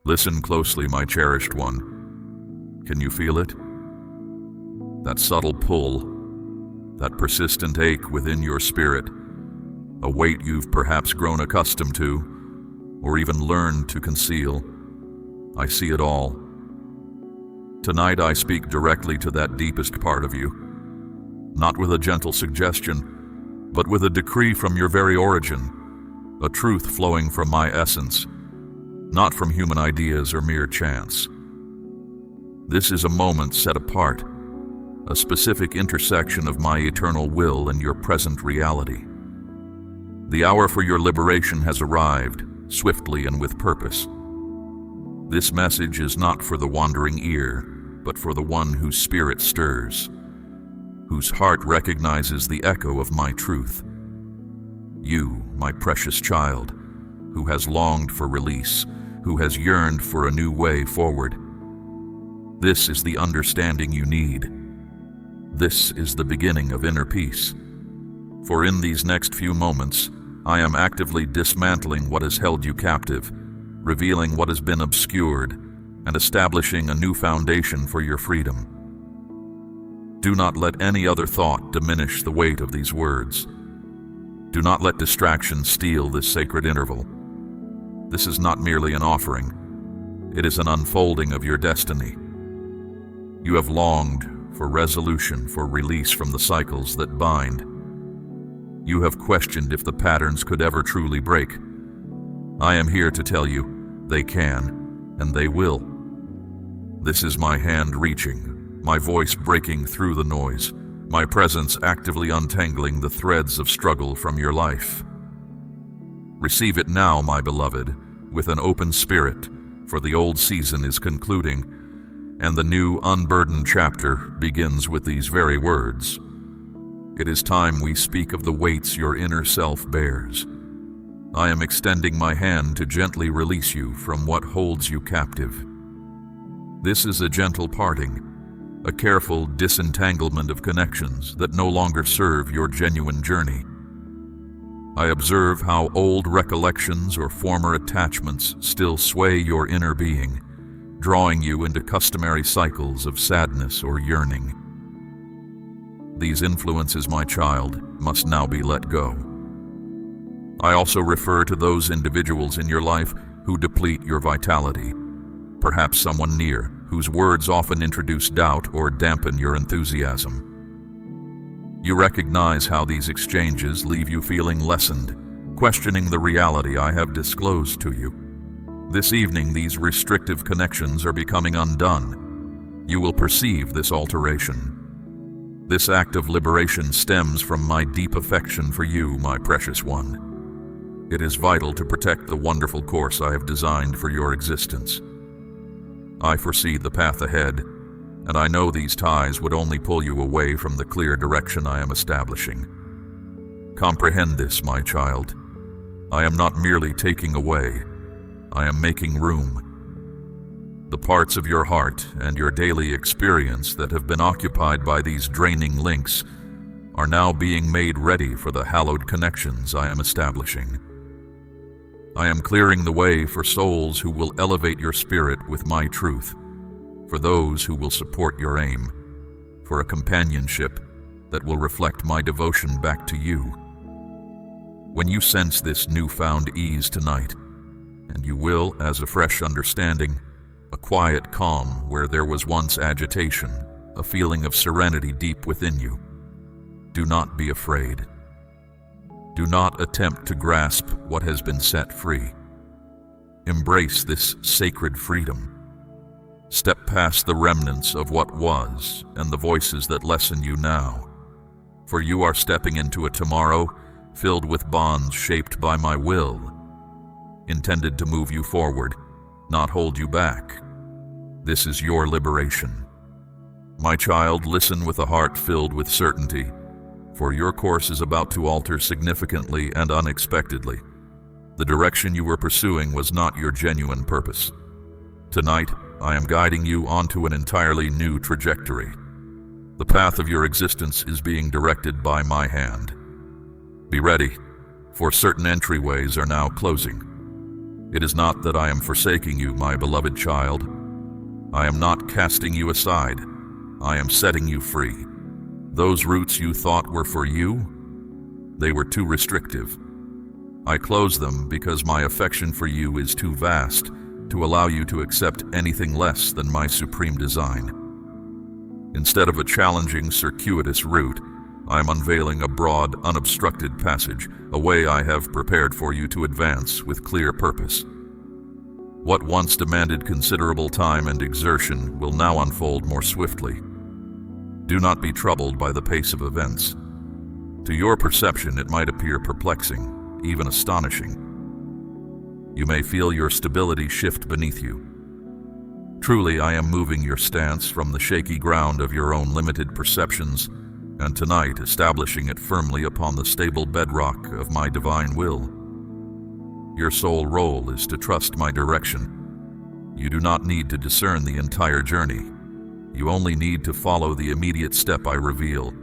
Listen closely, my cherished one. Can you feel it? That subtle pull, that persistent ache within your spirit, a weight you've perhaps grown accustomed to, or even learned to conceal. I see it all. Tonight I speak directly to that deepest part of you, not with a gentle suggestion, but with a decree from your very origin, a truth flowing from my essence, not from human ideas or mere chance. This is a moment set apart, a specific intersection of my eternal will and your present reality. The hour for your liberation has arrived, swiftly and with purpose. This message is not for the wandering ear, but for the one whose spirit stirs, whose heart recognizes the echo of my truth. You, my precious child, who has longed for release, who has yearned for a new way forward. This is the understanding you need. This is the beginning of inner peace. For in these next few moments, I am actively dismantling what has held you captive, revealing what has been obscured, and establishing a new foundation for your freedom. Do not let any other thought diminish the weight of these words. Do not let distraction steal this sacred interval. This is not merely an offering. It is an unfolding of your destiny. You have longed for resolution, for release from the cycles that bind. You have questioned if the patterns could ever truly break. I am here to tell you, they can, and they will. This is my hand reaching, my voice breaking through the noise, my presence actively untangling the threads of struggle from your life. Receive it now, my beloved, with an open spirit, for the old season is concluding, and the new unburdened chapter begins with these very words. It is time we speak of the weights your inner self bears. I am extending my hand to gently release you from what holds you captive. This is a gentle parting, a careful disentanglement of connections that no longer serve your genuine journey. I observe how old recollections or former attachments still sway your inner being, drawing you into customary cycles of sadness or yearning. These influences, my child, must now be let go. I also refer to those individuals in your life who deplete your vitality, perhaps someone near, whose words often introduce doubt or dampen your enthusiasm. You recognize how these exchanges leave you feeling lessened, questioning the reality I have disclosed to you. This evening, these restrictive connections are becoming undone. You will perceive this alteration. This act of liberation stems from my deep affection for you, my precious one. It is vital to protect the wonderful course I have designed for your existence. I foresee the path ahead, and I know these ties would only pull you away from the clear direction I am establishing. Comprehend this, my child. I am not merely taking away, I am making room. The parts of your heart and your daily experience that have been occupied by these draining links are now being made ready for the hallowed connections I am establishing. I am clearing the way for souls who will elevate your spirit with my truth, for those who will support your aim, for a companionship that will reflect my devotion back to you. When you sense this newfound ease tonight, and you will, as a fresh understanding, a quiet calm where there was once agitation, a feeling of serenity deep within you, do not be afraid. Do not attempt to grasp what has been set free. Embrace this sacred freedom. Step past the remnants of what was and the voices that lessen you now, for you are stepping into a tomorrow filled with bonds shaped by my will, intended to move you forward, not hold you back. This is your liberation. My child, listen with a heart filled with certainty, for your course is about to alter significantly and unexpectedly. The direction you were pursuing was not your genuine purpose. Tonight, I am guiding you onto an entirely new trajectory. The path of your existence is being directed by my hand. Be ready, for certain entryways are now closing. It is not that I am forsaking you, my beloved child. I am not casting you aside. I am setting you free. Those roots you thought were for you, they were too restrictive. I close them because my affection for you is too vast to allow you to accept anything less than my supreme design. Instead of a challenging, circuitous route, I am unveiling a broad, unobstructed passage, a way I have prepared for you to advance with clear purpose. What once demanded considerable time and exertion will now unfold more swiftly. Do not be troubled by the pace of events. To your perception, it might appear perplexing, even astonishing. You may feel your stability shift beneath you. Truly, I am moving your stance from the shaky ground of your own limited perceptions, and tonight establishing it firmly upon the stable bedrock of my divine will. Your sole role is to trust my direction. You do not need to discern the entire journey. You only need to follow the immediate step I reveal.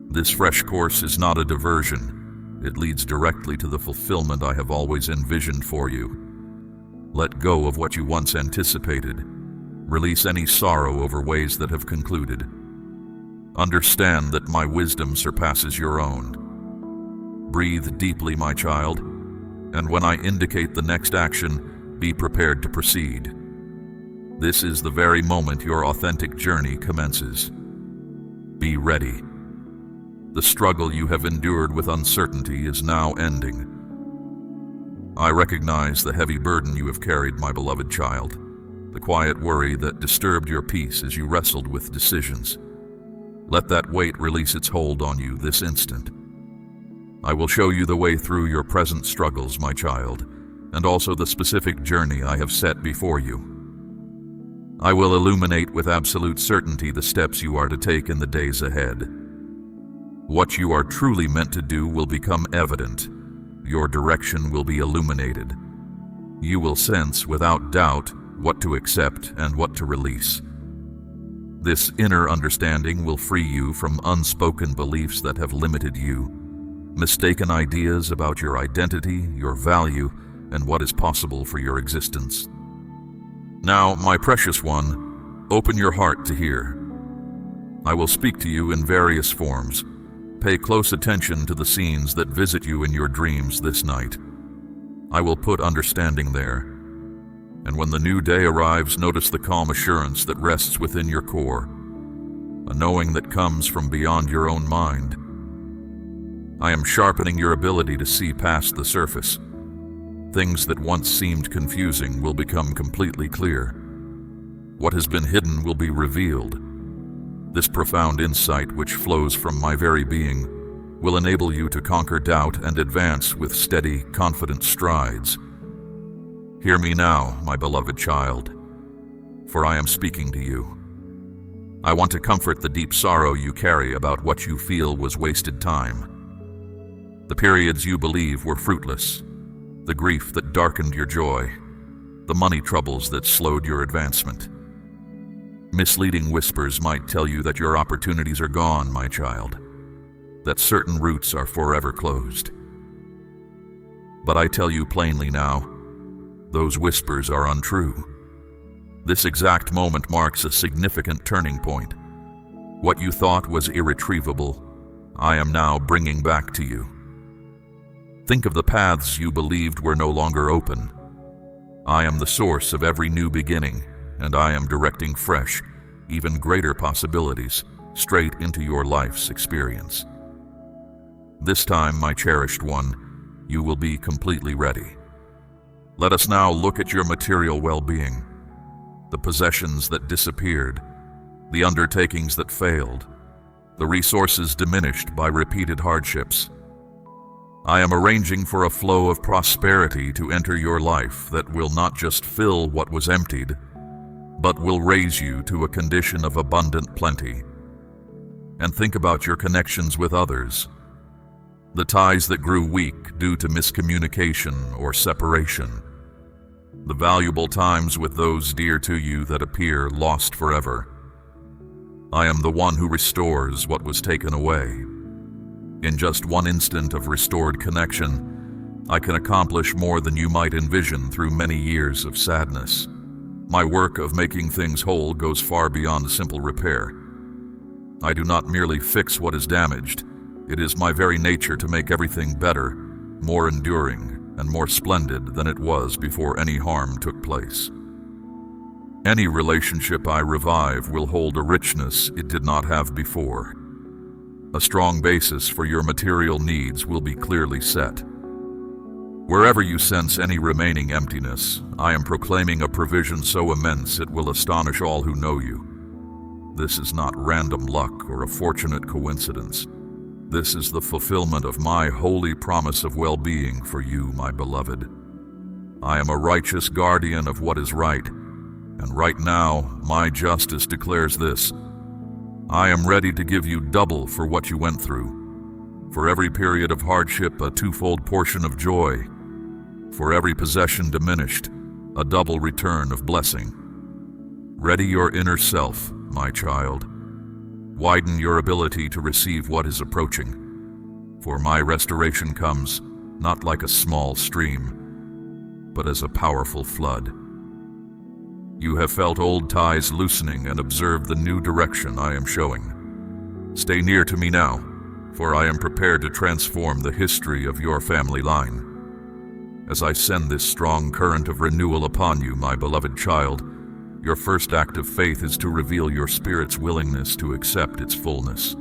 This fresh course is not a diversion. It leads directly to the fulfillment I have always envisioned for you. Let go of what you once anticipated. Release any sorrow over ways that have concluded. Understand that my wisdom surpasses your own. Breathe deeply, my child, and when I indicate the next action, be prepared to proceed. This is the very moment your authentic journey commences. Be ready. The struggle you have endured with uncertainty is now ending. I recognize the heavy burden you have carried, my beloved child, the quiet worry that disturbed your peace as you wrestled with decisions. Let that weight release its hold on you this instant. I will show you the way through your present struggles, my child, and also the specific journey I have set before you. I will illuminate with absolute certainty the steps you are to take in the days ahead. What you are truly meant to do will become evident. Your direction will be illuminated. You will sense without doubt what to accept and what to release. This inner understanding will free you from unspoken beliefs that have limited you, mistaken ideas about your identity, your value, and what is possible for your existence. Now, my precious one, open your heart to hear. I will speak to you in various forms. Pay close attention to the scenes that visit you in your dreams this night. I will put understanding there. And when the new day arrives, notice the calm assurance that rests within your core, a knowing that comes from beyond your own mind. I am sharpening your ability to see past the surface. Things that once seemed confusing will become completely clear. What has been hidden will be revealed. This profound insight, which flows from my very being, will enable you to conquer doubt and advance with steady, confident strides. Hear me now, my beloved child, for I am speaking to you. I want to comfort the deep sorrow you carry about what you feel was wasted time. The periods you believe were fruitless, the grief that darkened your joy, the money troubles that slowed your advancement. Misleading whispers might tell you that your opportunities are gone, my child, that certain routes are forever closed. But I tell you plainly now, those whispers are untrue. This exact moment marks a significant turning point. What you thought was irretrievable, I am now bringing back to you. Think of the paths you believed were no longer open. I am the source of every new beginning, and I am directing fresh, even greater possibilities straight into your life's experience. This time, my cherished one, you will be completely ready. Let us now look at your material well-being, the possessions that disappeared, the undertakings that failed, the resources diminished by repeated hardships. I am arranging for a flow of prosperity to enter your life that will not just fill what was emptied, but will raise you to a condition of abundant plenty. And think about your connections with others, the ties that grew weak due to miscommunication or separation, the valuable times with those dear to you that appear lost forever. I am the one who restores what was taken away. In just one instant of restored connection, I can accomplish more than you might envision through many years of sadness. My work of making things whole goes far beyond simple repair. I do not merely fix what is damaged. It is my very nature to make everything better, more enduring, and more splendid than it was before any harm took place. Any relationship I revive will hold a richness it did not have before. A strong basis for your material needs will be clearly set. Wherever you sense any remaining emptiness, I am proclaiming a provision so immense it will astonish all who know you. This is not random luck or a fortunate coincidence. This is the fulfillment of my holy promise of well-being for you, my beloved. I am a righteous guardian of what is right, and right now my justice declares this. I am ready to give you double for what you went through. For every period of hardship, a twofold portion of joy. For every possession diminished, a double return of blessing. Ready your inner self, my child. Widen your ability to receive what is approaching. For my restoration comes not like a small stream, but as a powerful flood. You have felt old ties loosening and observed the new direction I am showing. Stay near to me now, for I am prepared to transform the history of your family line. As I send this strong current of renewal upon you, my beloved child, your first act of faith is to reveal your spirit's willingness to accept its fullness.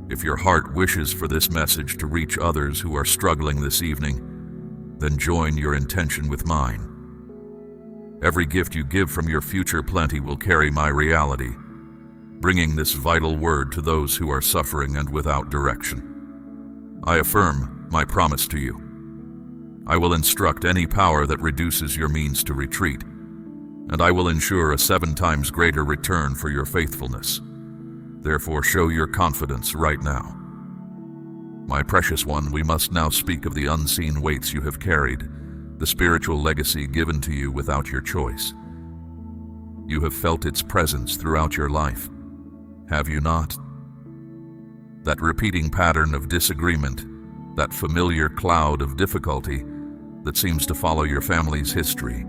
If your heart wishes for this message to reach others who are struggling this evening, then join your intention with mine. Every gift you give from your future plenty will carry my reality, bringing this vital word to those who are suffering and without direction. I affirm my promise to you. I will instruct any power that reduces your means to retreat, and I will ensure a 7 times greater return for your faithfulness. Therefore, show your confidence right now. My precious one, we must now speak of the unseen weights you have carried, the spiritual legacy given to you without your choice. You have felt its presence throughout your life, have you not? That repeating pattern of disagreement, that familiar cloud of difficulty that seems to follow your family's history.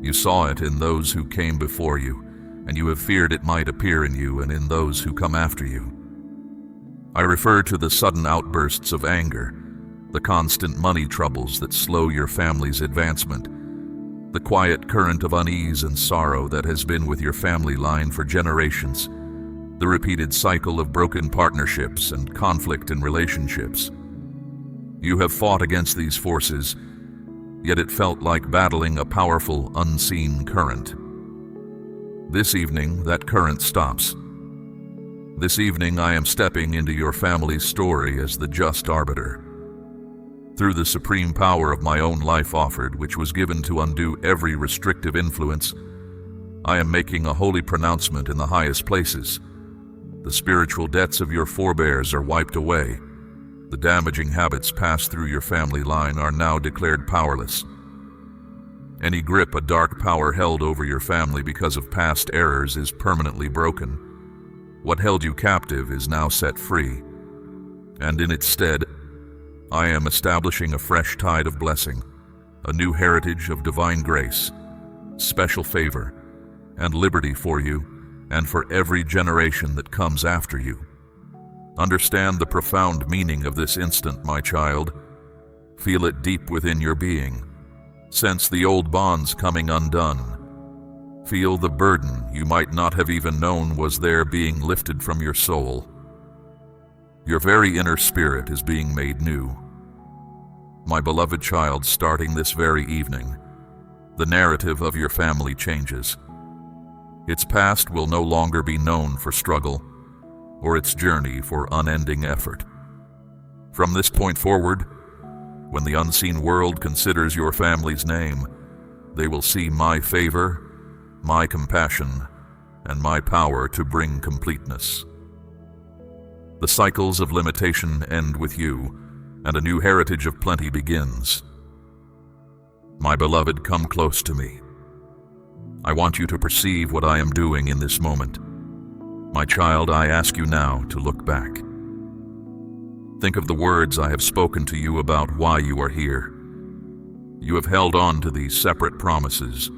You saw it in those who came before you, and you have feared it might appear in you and in those who come after you. I refer to the sudden outbursts of anger, the constant money troubles that slow your family's advancement, the quiet current of unease and sorrow that has been with your family line for generations, the repeated cycle of broken partnerships and conflict in relationships. You have fought against these forces, yet it felt like battling a powerful, unseen current. This evening, that current stops. This evening, I am stepping into your family's story as the just arbiter. Through the supreme power of my own life offered, which was given to undo every restrictive influence, I am making a holy pronouncement in the highest places. The spiritual debts of your forebears are wiped away. The damaging habits passed through your family line are now declared powerless. Any grip a dark power held over your family because of past errors is permanently broken. What held you captive is now set free, and in its stead, I am establishing a fresh tide of blessing, a new heritage of divine grace, special favor, and liberty for you and for every generation that comes after you. Understand the profound meaning of this instant, my child. Feel it deep within your being. Sense the old bonds coming undone. Feel the burden you might not have even known was there being lifted from your soul. Your very inner spirit is being made new. My beloved child, starting this very evening, the narrative of your family changes. Its past will no longer be known for struggle, or its journey for unending effort. From this point forward, when the unseen world considers your family's name, they will see my favor, my compassion, and my power to bring completeness. The cycles of limitation end with you, and a new heritage of plenty begins. My beloved, come close to me. I want you to perceive what I am doing in this moment. My child, I ask you now to look back. Think of the words I have spoken to you about why you are here. You have held on to these separate promises,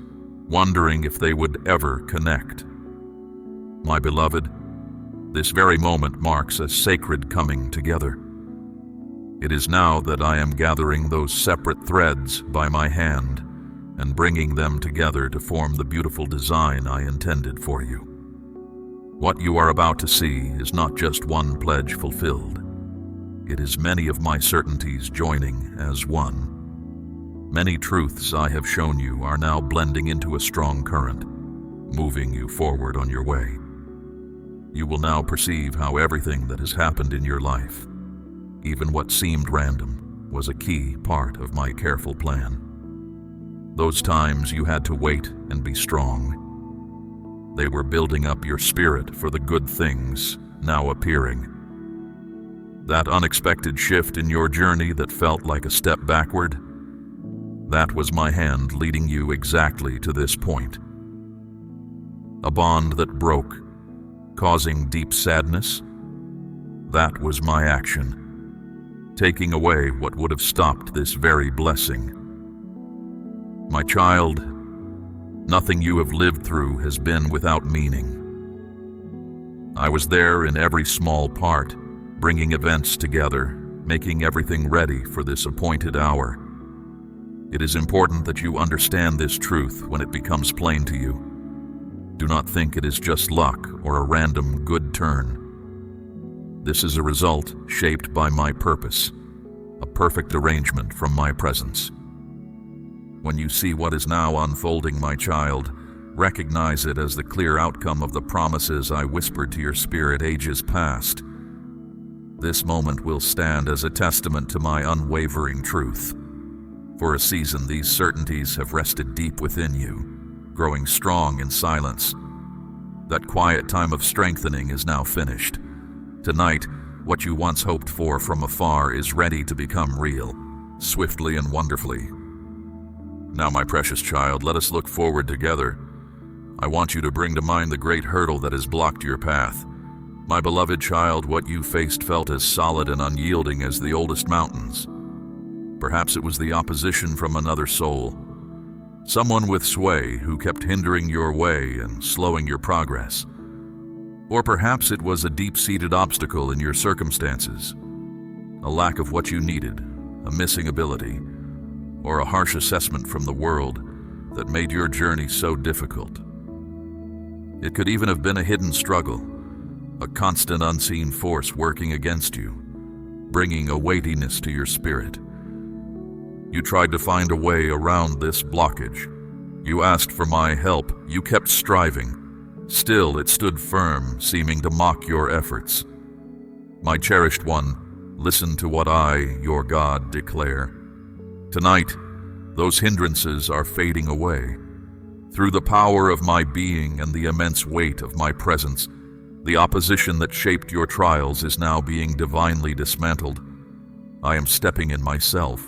wondering if they would ever connect. My beloved, this very moment marks a sacred coming together. It is now that I am gathering those separate threads by my hand and bringing them together to form the beautiful design I intended for you. What you are about to see is not just one pledge fulfilled. It is many of my certainties joining as one. Many truths I have shown you are now blending into a strong current, moving you forward on your way. You will now perceive how everything that has happened in your life, even what seemed random, was a key part of my careful plan. Those times you had to wait and be strong. They were building up your spirit for the good things now appearing. That unexpected shift in your journey that felt like a step backward, that was my hand leading you exactly to this point. A bond that broke, causing deep sadness, that was my action, taking away what would have stopped this very blessing. My child, nothing you have lived through has been without meaning. I was there in every small part, bringing events together, making everything ready for this appointed hour. It is important that you understand this truth when it becomes plain to you. Do not think it is just luck or a random good turn. This is a result shaped by my purpose, a perfect arrangement from my presence. When you see what is now unfolding, my child, recognize it as the clear outcome of the promises I whispered to your spirit ages past. This moment will stand as a testament to my unwavering truth. For a season, these certainties have rested deep within you, growing strong in silence. That quiet time of strengthening is now finished. Tonight, what you once hoped for from afar is ready to become real, swiftly and wonderfully. Now, my precious child, let us look forward together. I want you to bring to mind the great hurdle that has blocked your path. My beloved child, what you faced felt as solid and unyielding as the oldest mountains. Perhaps it was the opposition from another soul, someone with sway who kept hindering your way and slowing your progress. Or perhaps it was a deep-seated obstacle in your circumstances, a lack of what you needed, a missing ability, or a harsh assessment from the world that made your journey so difficult. It could even have been a hidden struggle, a constant unseen force working against you, bringing a weightiness to your spirit. You tried to find a way around this blockage. You asked for my help. You kept striving. Still, it stood firm, seeming to mock your efforts. My cherished one, listen to what I, your God, declare. Tonight, those hindrances are fading away. Through the power of my being and the immense weight of my presence, the opposition that shaped your trials is now being divinely dismantled. I am stepping in myself.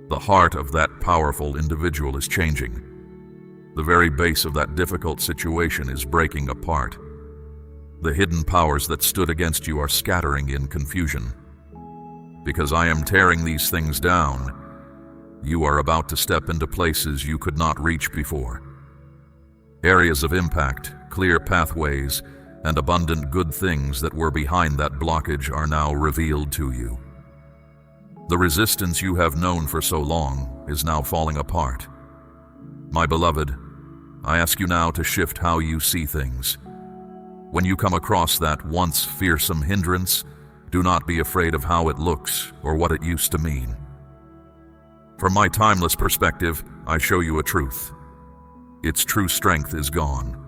The heart of that powerful individual is changing. The very base of that difficult situation is breaking apart. The hidden powers that stood against you are scattering in confusion. Because I am tearing these things down, you are about to step into places you could not reach before. Areas of impact, clear pathways, and abundant good things that were behind that blockage are now revealed to you. The resistance you have known for so long is now falling apart. My beloved, I ask you now to shift how you see things. When you come across that once fearsome hindrance, do not be afraid of how it looks or what it used to mean. From my timeless perspective, I show you a truth. Its true strength is gone.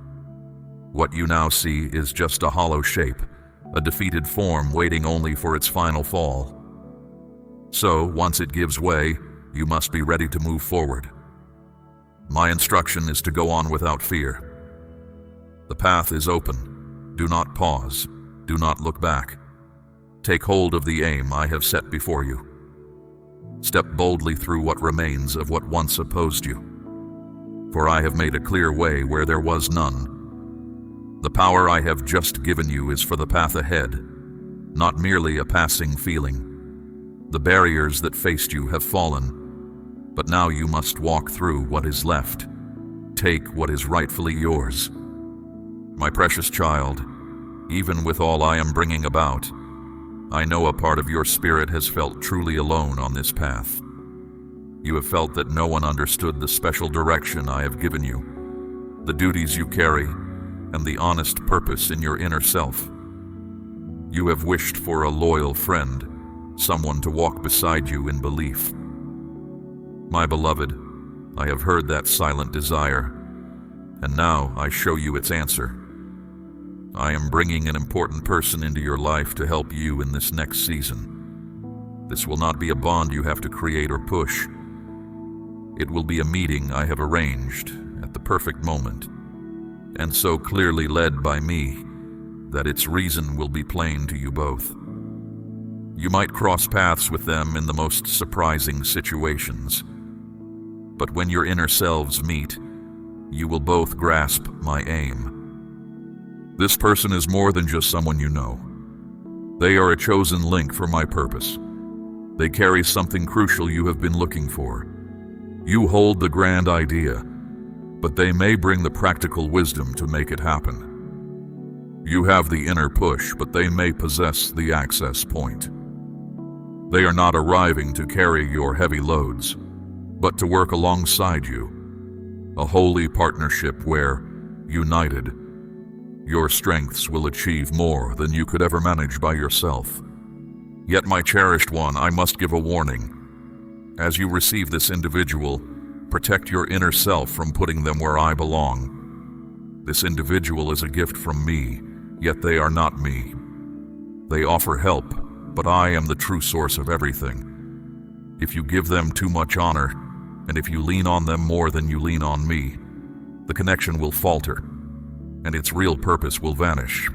What you now see is just a hollow shape, a defeated form waiting only for its final fall. So, once it gives way, you must be ready to move forward. My instruction is to go on without fear. The path is open. Do not pause. Do not look back. Take hold of the aim I have set before you. Step boldly through what remains of what once opposed you. For I have made a clear way where there was none. The power I have just given you is for the path ahead. not merely a passing feeling. The barriers that faced you have fallen, but now you must walk through what is left. Take what is rightfully yours. My precious child, even with all I am bringing about, I know a part of your spirit has felt truly alone on this path. You have felt that no one understood the special direction I have given you, the duties you carry, and the honest purpose in your inner self. You have wished for a loyal friend, someone to walk beside you in belief. My beloved, I have heard that silent desire, and now I show you its answer. I am bringing an important person into your life to help you in this next season. This will not be a bond you have to create or push. It will be a meeting I have arranged at the perfect moment, and so clearly led by me that its reason will be plain to you both. You might cross paths with them in the most surprising situations, but when your inner selves meet, you will both grasp my aim. This person is more than just someone you know. They are a chosen link for my purpose. They carry something crucial you have been looking for. You hold the grand idea, but they may bring the practical wisdom to make it happen. You have the inner push, but they may possess the access point. They are not arriving to carry your heavy loads, but to work alongside you. A holy partnership where, united, your strengths will achieve more than you could ever manage by yourself. Yet, my cherished one, I must give a warning. As you receive this individual, protect your inner self from putting them where I belong. This individual is a gift from me, yet they are not me. They offer help, but I am the true source of everything. If you give them too much honor, and if you lean on them more than you lean on me, the connection will falter, and its real purpose will vanish.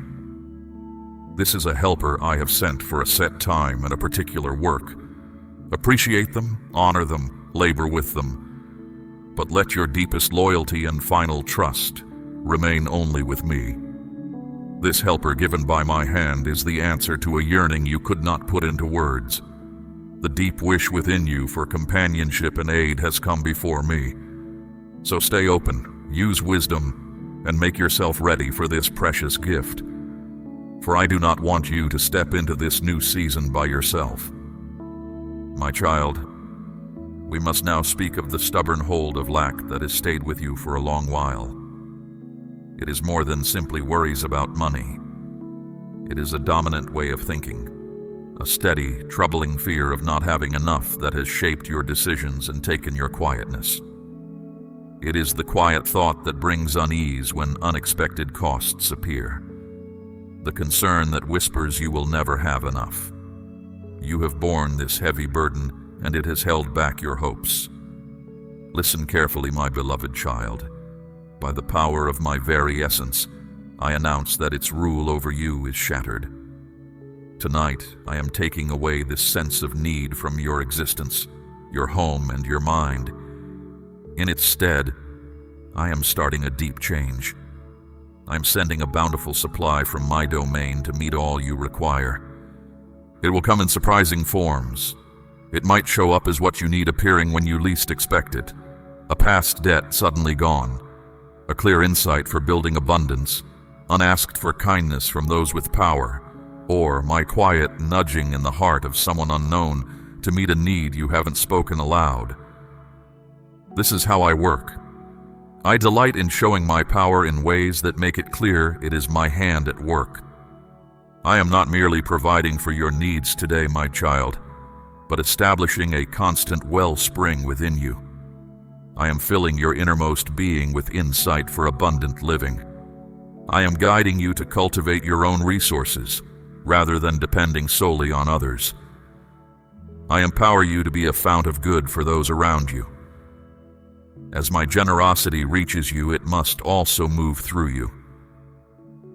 This is a helper I have sent for a set time and a particular work. Appreciate them, honor them, labor with them, but let your deepest loyalty and final trust remain only with me. This helper given by my hand is the answer to a yearning you could not put into words. The deep wish within you for companionship and aid has come before me. So stay open, use wisdom, and make yourself ready for this precious gift. For I do not want you to step into this new season by yourself. My child, we must now speak of the stubborn hold of lack that has stayed with you for a long while. It is more than simply worries about money. It is a dominant way of thinking, a steady, troubling fear of not having enough that has shaped your decisions and taken your quietness. It is the quiet thought that brings unease when unexpected costs appear. The concern that whispers you will never have enough. You have borne this heavy burden, and it has held back your hopes. Listen carefully, my beloved child. By the power of my very essence, I announce that its rule over you is shattered. Tonight, I am taking away this sense of need from your existence, your home, and your mind. In its stead, I am starting a deep change. I am sending a bountiful supply from my domain to meet all you require. It will come in surprising forms. It might show up as what you need appearing when you least expect it. A past debt suddenly gone. A clear insight for building abundance. Unasked for kindness from those with power. Or my quiet nudging in the heart of someone unknown to meet a need you haven't spoken aloud. This is how I work. I delight in showing my power in ways that make it clear it is my hand at work. I am not merely providing for your needs today, my child, but establishing a constant wellspring within you. I am filling your innermost being with insight for abundant living. I am guiding you to cultivate your own resources, rather than depending solely on others. I empower you to be a fount of good for those around you. As my generosity reaches you, it must also move through you.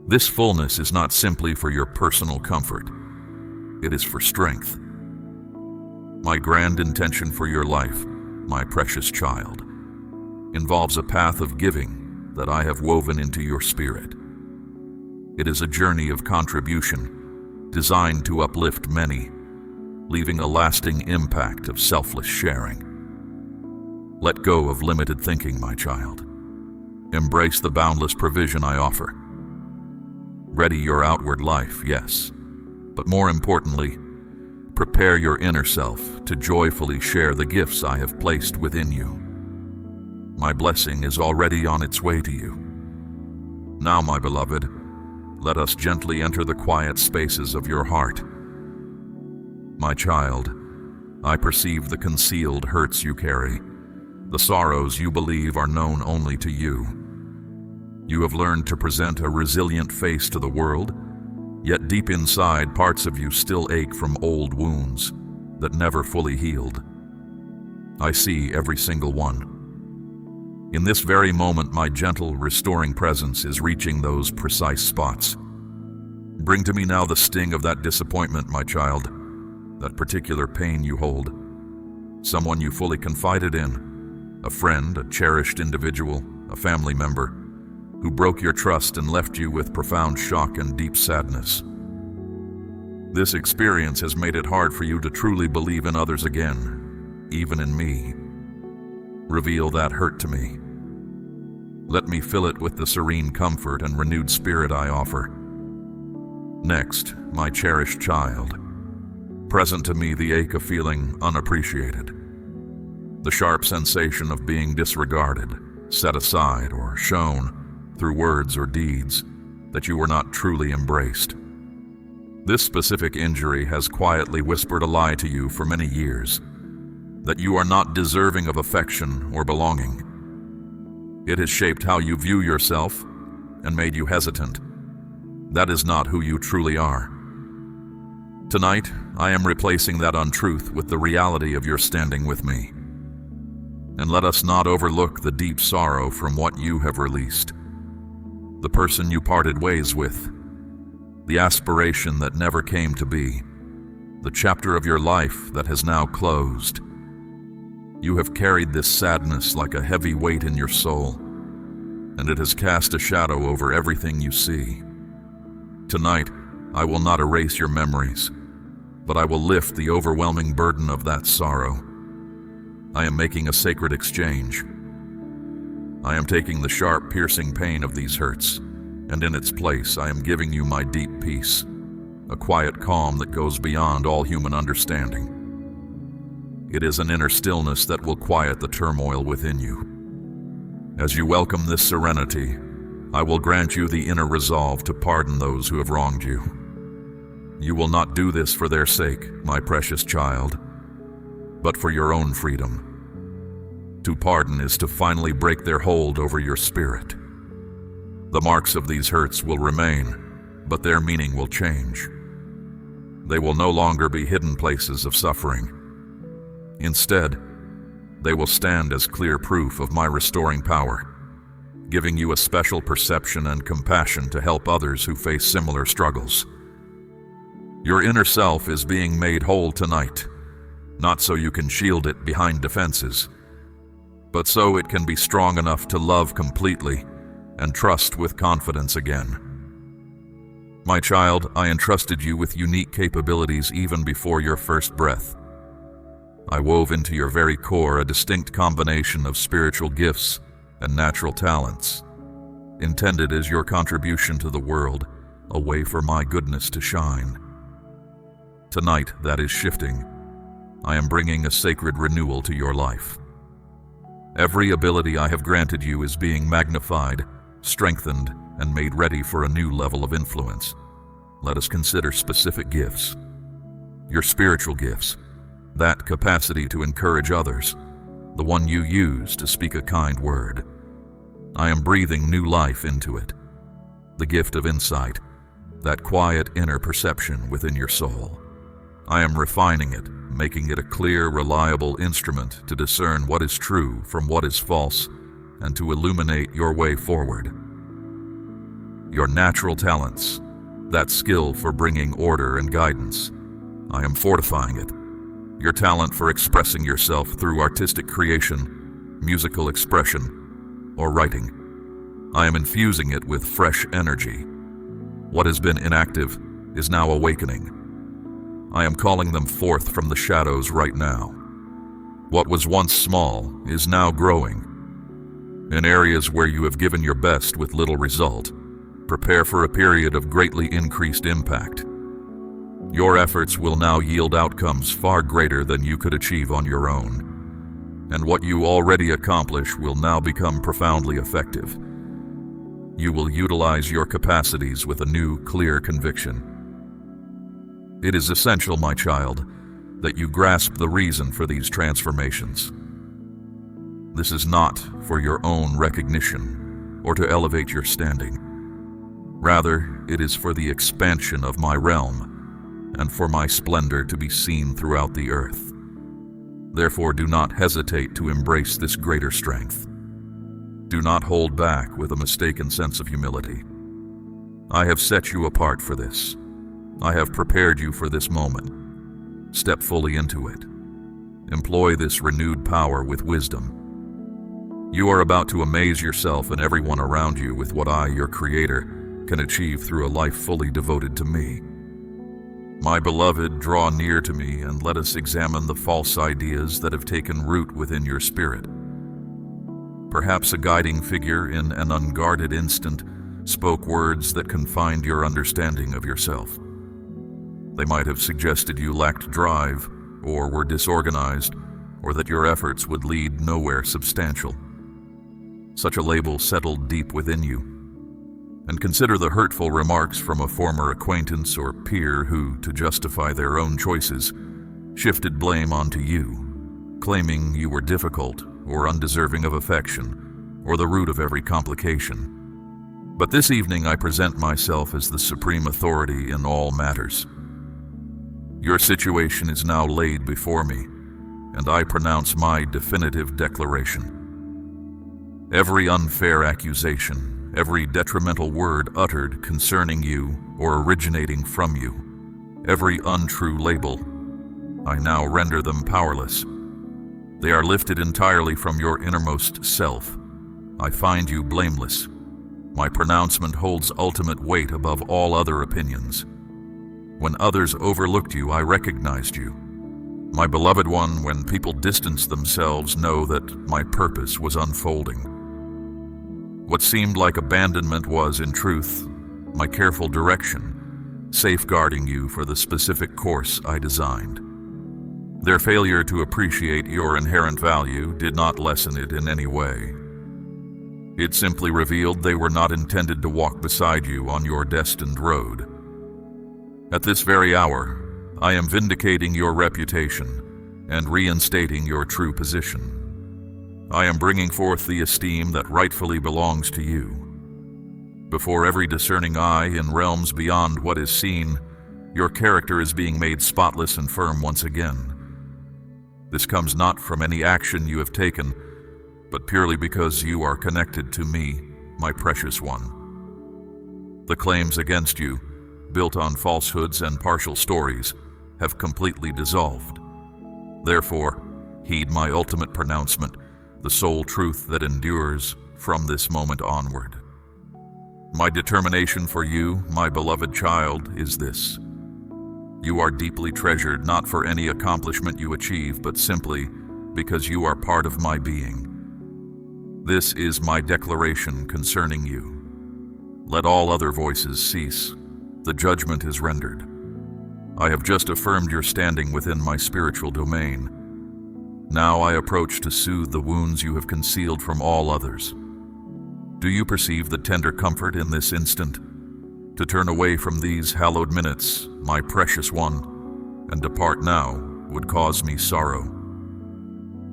This fullness is not simply for your personal comfort. It is for strength. My grand intention for your life, my precious child, involves a path of giving that I have woven into your spirit. It is a journey of contribution, designed to uplift many, leaving a lasting impact of selfless sharing. Let go of limited thinking, my child. Embrace the boundless provision I offer. Ready your outward life, yes, but more importantly, prepare your inner self to joyfully share the gifts I have placed within you. My blessing is already on its way to you. Now, my beloved, let us gently enter the quiet spaces of your heart. My child, I perceive the concealed hurts you carry, the sorrows you believe are known only to you. You have learned to present a resilient face to the world, yet deep inside, parts of you still ache from old wounds that never fully healed. I see every single one. In this very moment, my gentle, restoring presence is reaching those precise spots. Bring to me now the sting of that disappointment, my child, that particular pain you hold, someone you fully confided in, a friend, a cherished individual, a family member, who broke your trust and left you with profound shock and deep sadness. This experience has made it hard for you to truly believe in others again, even in me. Reveal that hurt to me. Let me fill it with the serene comfort and renewed spirit I offer. Next, my cherished child, present to me the ache of feeling unappreciated, the sharp sensation of being disregarded, set aside, or shown through words or deeds that you were not truly embraced. This specific injury has quietly whispered a lie to you for many years, that you are not deserving of affection or belonging. It has shaped how you view yourself and made you hesitant. That is not who you truly are. Tonight, I am replacing that untruth with the reality of your standing with me. And let us not overlook the deep sorrow from what you have released. The person you parted ways with, the aspiration that never came to be, the chapter of your life that has now closed. You have carried this sadness like a heavy weight in your soul, and it has cast a shadow over everything you see. Tonight, I will not erase your memories, but I will lift the overwhelming burden of that sorrow. I am making a sacred exchange. I am taking the sharp, piercing pain of these hurts, and in its place I am giving you my deep peace, a quiet calm that goes beyond all human understanding. It is an inner stillness that will quiet the turmoil within you. As you welcome this serenity, I will grant you the inner resolve to pardon those who have wronged you. You will not do this for their sake, my precious child, but for your own freedom. To pardon is to finally break their hold over your spirit. The marks of these hurts will remain, but their meaning will change. They will no longer be hidden places of suffering. Instead, they will stand as clear proof of my restoring power, giving you a special perception and compassion to help others who face similar struggles. Your inner self is being made whole tonight, not so you can shield it behind defenses, but so it can be strong enough to love completely and trust with confidence again. My child, I entrusted you with unique capabilities even before your first breath. I wove into your very core a distinct combination of spiritual gifts and natural talents, intended as your contribution to the world, a way for my goodness to shine. Tonight, that is shifting. I am bringing a sacred renewal to your life. Every ability I have granted you is being magnified, strengthened, and made ready for a new level of influence. Let us consider specific gifts. Your spiritual gifts, that capacity to encourage others, the one you use to speak a kind word. I am breathing new life into it. The gift of insight, that quiet inner perception within your soul. I am refining it, making it a clear, reliable instrument to discern what is true from what is false and to illuminate your way forward. Your natural talents, that skill for bringing order and guidance, I am fortifying it. Your talent for expressing yourself through artistic creation, musical expression, or writing, I am infusing it with fresh energy. What has been inactive, is now awakening. I am calling them forth from the shadows right now. What was once small is now growing. In areas where you have given your best with little result, prepare for a period of greatly increased impact. Your efforts will now yield outcomes far greater than you could achieve on your own, and what you already accomplish will now become profoundly effective. You will utilize your capacities with a new, clear conviction. It is essential, my child, that you grasp the reason for these transformations. This is not for your own recognition or to elevate your standing. Rather, it is for the expansion of my realm and for my splendor to be seen throughout the earth. Therefore, do not hesitate to embrace this greater strength. Do not hold back with a mistaken sense of humility. I have set you apart for this. I have prepared you for this moment. Step fully into it. Employ this renewed power with wisdom. You are about to amaze yourself and everyone around you with what I, your Creator, can achieve through a life fully devoted to me. My beloved, draw near to me and let us examine the false ideas that have taken root within your spirit. Perhaps a guiding figure in an unguarded instant spoke words that confined your understanding of yourself. They might have suggested you lacked drive, or were disorganized, or that your efforts would lead nowhere substantial. Such a label settled deep within you. And consider the hurtful remarks from a former acquaintance or peer who, to justify their own choices, shifted blame onto you, claiming you were difficult or undeserving of affection, or the root of every complication. But this evening I present myself as the supreme authority in all matters. Your situation is now laid before me, and I pronounce my definitive declaration. Every unfair accusation, every detrimental word uttered concerning you or originating from you, every untrue label, I now render them powerless. They are lifted entirely from your innermost self. I find you blameless. My pronouncement holds ultimate weight above all other opinions. When others overlooked you, I recognized you. My beloved one, when people distance themselves, know that my purpose was unfolding. What seemed like abandonment was, in truth, my careful direction, safeguarding you for the specific course I designed. Their failure to appreciate your inherent value did not lessen it in any way. It simply revealed they were not intended to walk beside you on your destined road. At this very hour, I am vindicating your reputation and reinstating your true position. I am bringing forth the esteem that rightfully belongs to you. Before every discerning eye in realms beyond what is seen, your character is being made spotless and firm once again. This comes not from any action you have taken, but purely because you are connected to me, my precious one. The claims against you, built on falsehoods and partial stories, have completely dissolved. Therefore, heed my ultimate pronouncement, the sole truth that endures from this moment onward. My determination for you, my beloved child, is this. You are deeply treasured not for any accomplishment you achieve, but simply because you are part of my being. This is my declaration concerning you. Let all other voices cease. The judgment is rendered. I have just affirmed your standing within my spiritual domain. Now I approach to soothe the wounds you have concealed from all others. Do you perceive the tender comfort in this instant? To turn away from these hallowed minutes, my precious one, and depart now would cause me sorrow.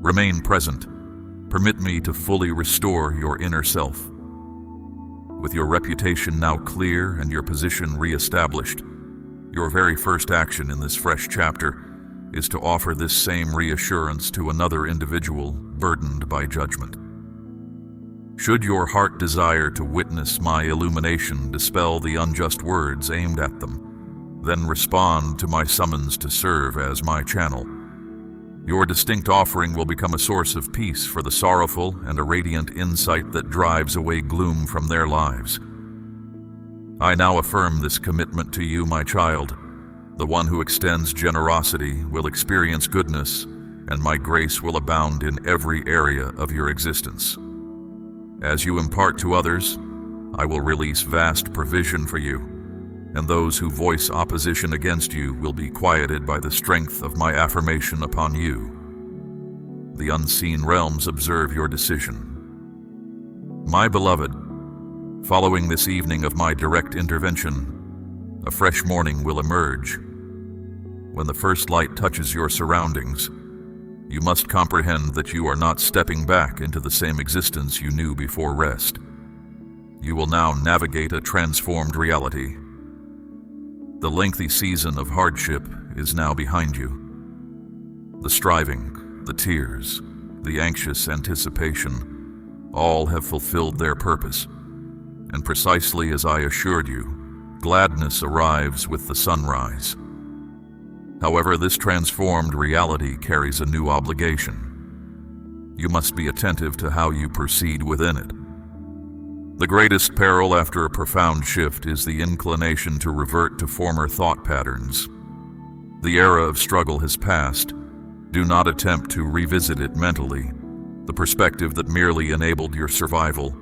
Remain present. Permit me to fully restore your inner self. With your reputation now clear and your position re-established, your very first action in this fresh chapter is to offer this same reassurance to another individual burdened by judgment. Should your heart desire to witness my illumination dispel the unjust words aimed at them, then respond to my summons to serve as my channel. Your distinct offering will become a source of peace for the sorrowful and a radiant insight that drives away gloom from their lives. I now affirm this commitment to you, my child. The one who extends generosity will experience goodness, and my grace will abound in every area of your existence. As you impart to others, I will release vast provision for you, and those who voice opposition against you will be quieted by the strength of my affirmation upon you. The unseen realms observe your decision. My beloved, following this evening of my direct intervention, a fresh morning will emerge. When the first light touches your surroundings, you must comprehend that you are not stepping back into the same existence you knew before rest. You will now navigate a transformed reality. The lengthy season of hardship is now behind you. The striving, the tears, the anxious anticipation, all have fulfilled their purpose. And precisely as I assured you, gladness arrives with the sunrise. However, this transformed reality carries a new obligation. You must be attentive to how you proceed within it. The greatest peril after a profound shift is the inclination to revert to former thought patterns. The era of struggle has passed. Do not attempt to revisit it mentally. The perspective that merely enabled your survival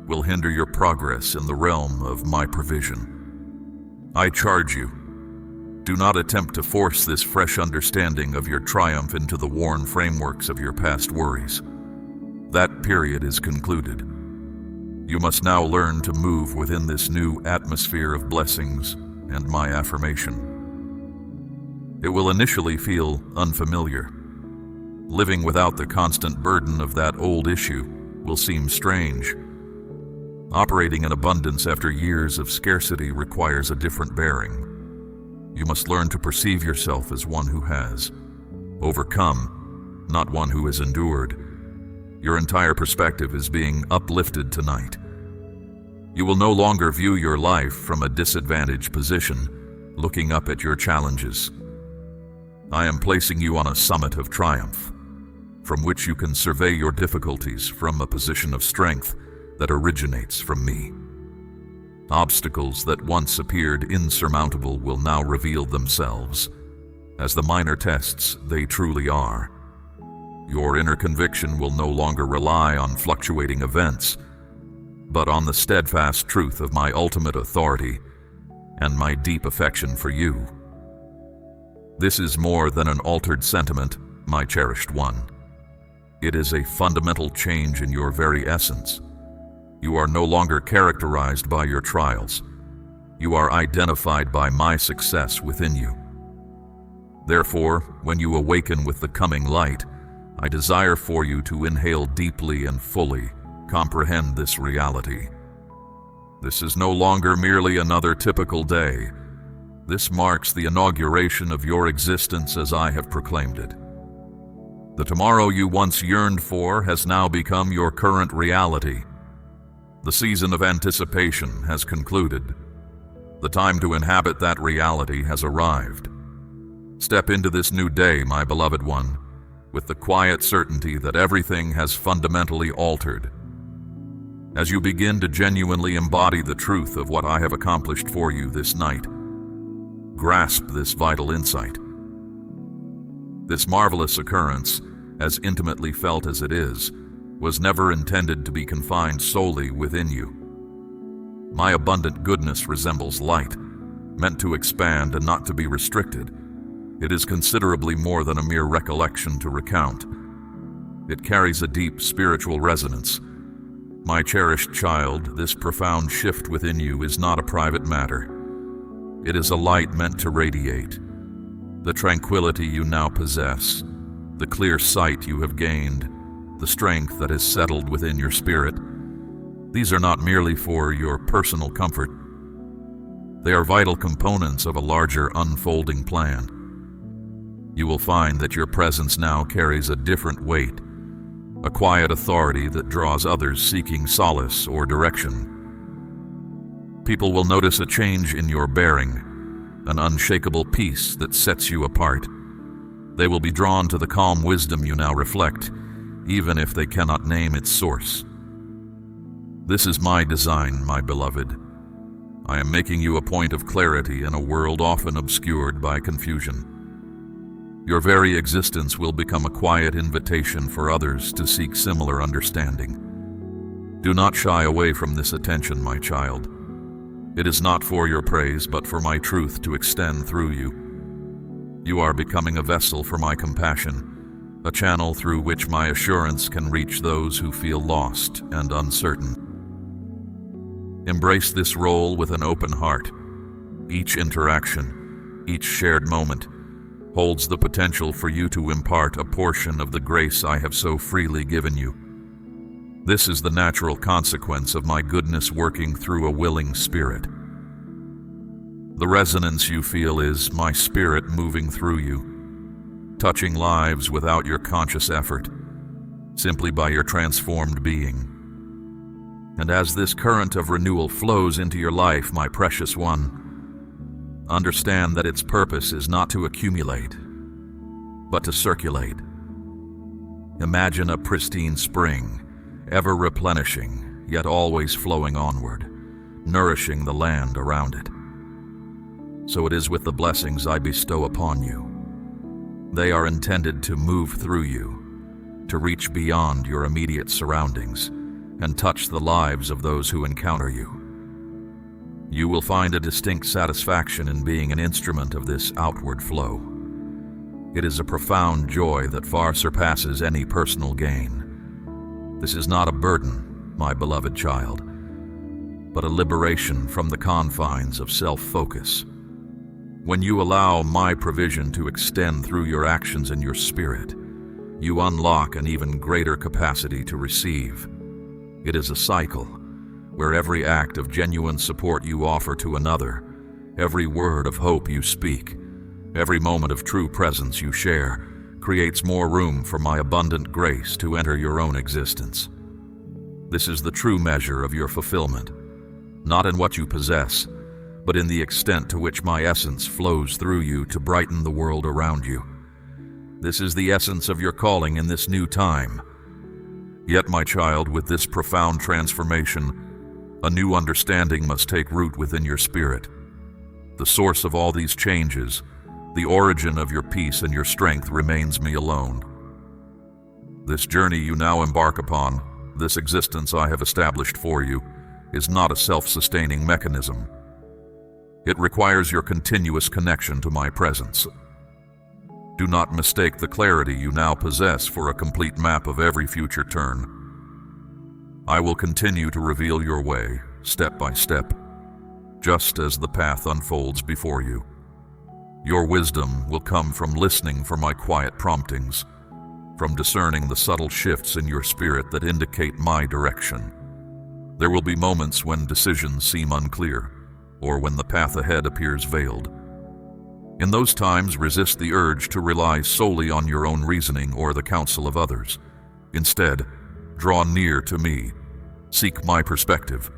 will hinder your progress in the realm of my provision. I charge you, do not attempt to force this fresh understanding of your triumph into the worn frameworks of your past worries. That period is concluded. You must now learn to move within this new atmosphere of blessings and my affirmation. It will initially feel unfamiliar. Living without the constant burden of that old issue will seem strange. Operating in abundance after years of scarcity requires a different bearing. You must learn to perceive yourself as one who has overcome, not one who has endured. Your entire perspective is being uplifted tonight. You will no longer view your life from a disadvantaged position, looking up at your challenges. I am placing you on a summit of triumph, from which you can survey your difficulties from a position of strength that originates from me. Obstacles that once appeared insurmountable will now reveal themselves as the minor tests they truly are. Your inner conviction will no longer rely on fluctuating events, but on the steadfast truth of my ultimate authority and my deep affection for you. This is more than an altered sentiment, my cherished one. It is a fundamental change in your very essence. You are no longer characterized by your trials. You are identified by my success within you. Therefore, when you awaken with the coming light, I desire for you to inhale deeply and fully, comprehend this reality. This is no longer merely another typical day. This marks the inauguration of your existence as I have proclaimed it. The tomorrow you once yearned for has now become your current reality. The season of anticipation has concluded. The time to inhabit that reality has arrived. Step into this new day, my beloved one, with the quiet certainty that everything has fundamentally altered. As you begin to genuinely embody the truth of what I have accomplished for you this night, grasp this vital insight. This marvelous occurrence, as intimately felt as it is, was never intended to be confined solely within you. My abundant goodness resembles light, meant to expand and not to be restricted. It is considerably more than a mere recollection to recount. It carries a deep spiritual resonance. My cherished child, this profound shift within you is not a private matter. It is a light meant to radiate. The tranquility you now possess, the clear sight you have gained, the strength that has settled within your spirit, these are not merely for your personal comfort. They are vital components of a larger unfolding plan. You will find that your presence now carries a different weight, a quiet authority that draws others seeking solace or direction. People will notice a change in your bearing, an unshakable peace that sets you apart. They will be drawn to the calm wisdom you now reflect, even if they cannot name its source. This is my design, my beloved. I am making you a point of clarity in a world often obscured by confusion. Your very existence will become a quiet invitation for others to seek similar understanding. Do not shy away from this attention, my child. It is not for your praise, but for my truth to extend through you. You are becoming a vessel for my compassion, a channel through which my assurance can reach those who feel lost and uncertain. Embrace this role with an open heart. Each interaction, each shared moment, holds the potential for you to impart a portion of the grace I have so freely given you. This is the natural consequence of my goodness working through a willing spirit. The resonance you feel is my spirit moving through you, touching lives without your conscious effort, simply by your transformed being. And as this current of renewal flows into your life, my precious one, understand that its purpose is not to accumulate, but to circulate. Imagine a pristine spring, ever replenishing, yet always flowing onward, nourishing the land around it. So it is with the blessings I bestow upon you. They are intended to move through you, to reach beyond your immediate surroundings, and touch the lives of those who encounter you. You will find a distinct satisfaction in being an instrument of this outward flow. It is a profound joy that far surpasses any personal gain. This is not a burden, my beloved child, but a liberation from the confines of self-focus. When you allow my provision to extend through your actions and your spirit, you unlock an even greater capacity to receive. It is a cycle, where every act of genuine support you offer to another, every word of hope you speak, every moment of true presence you share, creates more room for my abundant grace to enter your own existence. This is the true measure of your fulfillment, not in what you possess, but in the extent to which my essence flows through you to brighten the world around you. This is the essence of your calling in this new time. Yet, my child, with this profound transformation, a new understanding must take root within your spirit. The source of all these changes, the origin of your peace and your strength, remains me alone. This journey you now embark upon, this existence I have established for you, is not a self-sustaining mechanism. It requires your continuous connection to my presence. Do not mistake the clarity you now possess for a complete map of every future turn. I will continue to reveal your way, step by step, just as the path unfolds before you. Your wisdom will come from listening for my quiet promptings, from discerning the subtle shifts in your spirit that indicate my direction. There will be moments when decisions seem unclear, or when the path ahead appears veiled. In those times, resist the urge to rely solely on your own reasoning or the counsel of others. Instead, draw near to me, seek my perspective,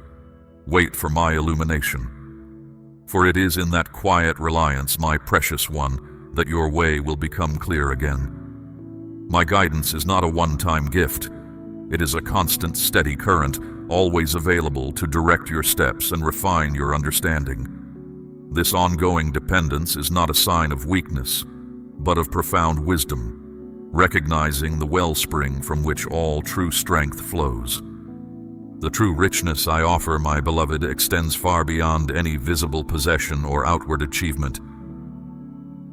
wait for my illumination. For it is in that quiet reliance, my precious one, that your way will become clear again. My guidance is not a one-time gift. It is a constant, steady current, always available to direct your steps and refine your understanding. This ongoing dependence is not a sign of weakness, but of profound wisdom, recognizing the wellspring from which all true strength flows. The true richness I offer, my beloved, extends far beyond any visible possession or outward achievement.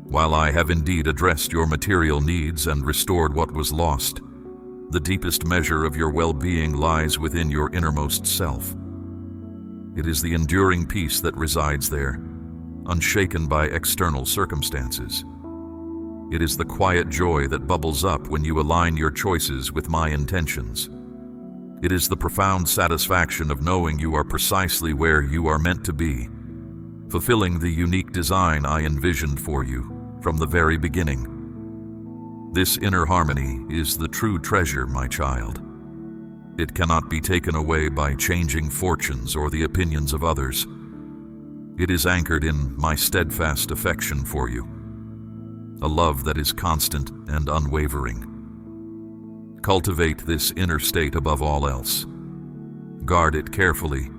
While I have indeed addressed your material needs and restored what was lost, the deepest measure of your well-being lies within your innermost self. It is the enduring peace that resides there, unshaken by external circumstances. It is the quiet joy that bubbles up when you align your choices with my intentions. It is the profound satisfaction of knowing you are precisely where you are meant to be, fulfilling the unique design I envisioned for you from the very beginning. This inner harmony is the true treasure, my child. It cannot be taken away by changing fortunes or the opinions of others. It is anchored in my steadfast affection for you, a love that is constant and unwavering. Cultivate this inner state above all else. Guard it carefully,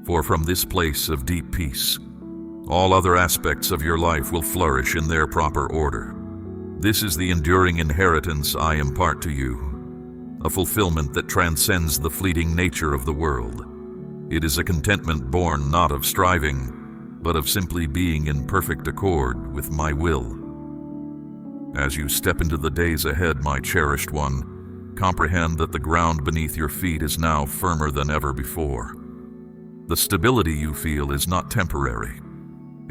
For from this place of deep peace, all other aspects of your life will flourish in their proper order. This is the enduring inheritance I impart to you, a fulfillment that transcends the fleeting nature of the world. It is a contentment born not of striving, but of simply being in perfect accord with my will. As you step into the days ahead, my cherished one, comprehend that the ground beneath your feet is now firmer than ever before. The stability you feel is not temporary.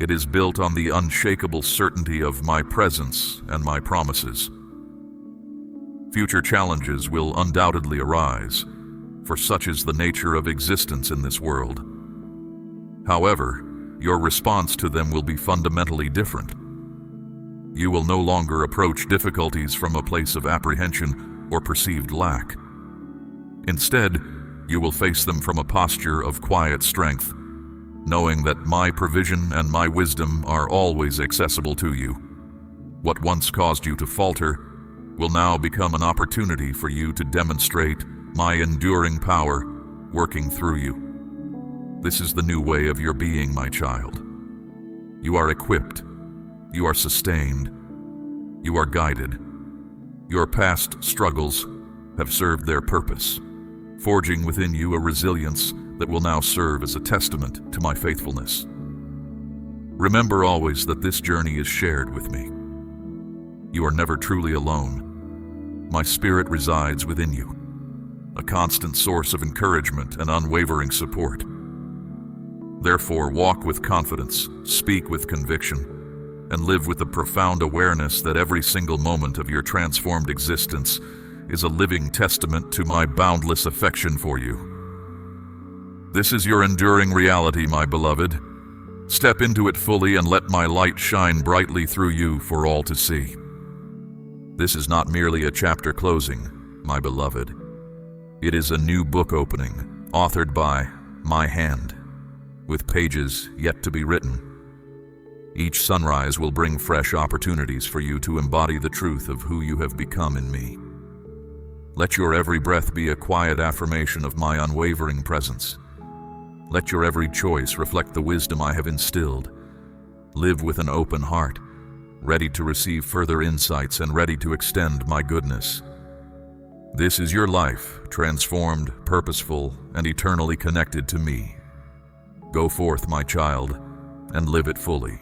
It is built on the unshakable certainty of my presence and my promises. Future challenges will undoubtedly arise, for such is the nature of existence in this world. However, your response to them will be fundamentally different. You will no longer approach difficulties from a place of apprehension or perceived lack. Instead, you will face them from a posture of quiet strength, knowing that my provision and my wisdom are always accessible to you. What once caused you to falter will now become an opportunity for you to demonstrate my enduring power working through you. This is the new way of your being, my child. You are equipped. You are sustained. You are guided. Your past struggles have served their purpose, forging within you a resilience that will now serve as a testament to my faithfulness. Remember always that this journey is shared with me. You are never truly alone. My spirit resides within you, a constant source of encouragement and unwavering support. Therefore, walk with confidence, speak with conviction, and live with the profound awareness that every single moment of your transformed existence is a living testament to my boundless affection for you. This is your enduring reality, my beloved. Step into it fully and let my light shine brightly through you for all to see. This is not merely a chapter closing, my beloved. It is a new book opening, authored by my hand, with pages yet to be written. Each sunrise will bring fresh opportunities for you to embody the truth of who you have become in me. Let your every breath be a quiet affirmation of my unwavering presence. Let your every choice reflect the wisdom I have instilled. Live with an open heart, ready to receive further insights and ready to extend my goodness. This is your life, transformed, purposeful, and eternally connected to me. Go forth, my child, and live it fully.